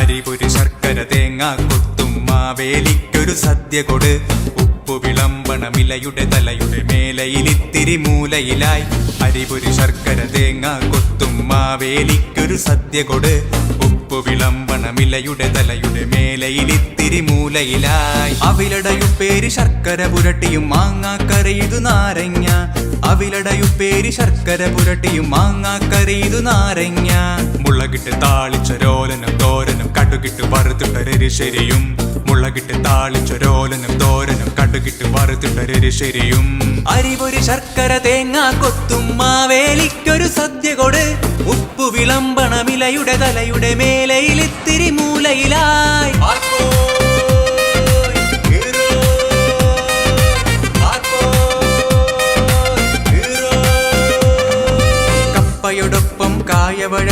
അരിപൊരി ശർക്കര തേങ്ങ കൊത്തും മാവേലിക്കൊരു സദ്യ കൊട്. ഉപ്പു വിളമ്പണമിലയുടെ തലയുടെ മേലയിലിത്തിരി മൂലയിലായി. അരിപൊരി ശർക്കര തേങ്ങ കൊത്തും മാവേലിക്കൊരു സദ്യ കൊട്. ഉപ്പു വിളമ്പണമിലയുടെ തലയുടെ മേലയിലിത്തിരി മൂലയിലായി. അവിലടയുപ്പേരി ശർക്കര പുരട്ടിയും മാങ്ങാക്കറിയിതു നാരങ്ങ. അവിലടയുപ്പേരി ശർക്കര പുരട്ടിയും മാങ്ങാക്കറിയിതു നാരങ്ങ. മുളകിട്ട് താളിച്ചൊരോലനും തോരനും കടുകിട്ട് വറുത്തിട്ടൊരെരിശരിയും. മുളകിട്ട് താളിച്ചൊരോലനും തോരനും കടുകിട്ട് വറുത്തിട്ടൊരെരിശരിയും. അരിപൊരി ശർക്കര തേങ്ങ കൊത്തും മാവേലിക്കൊരു സദ്യ കൊട്. ഉപ്പു വിളമ്പണമിലയുടെ തലയുടെ മേലയിലിത്തിരി മൂലയിലായി. കപ്പയോടൊപ്പം കായവഴ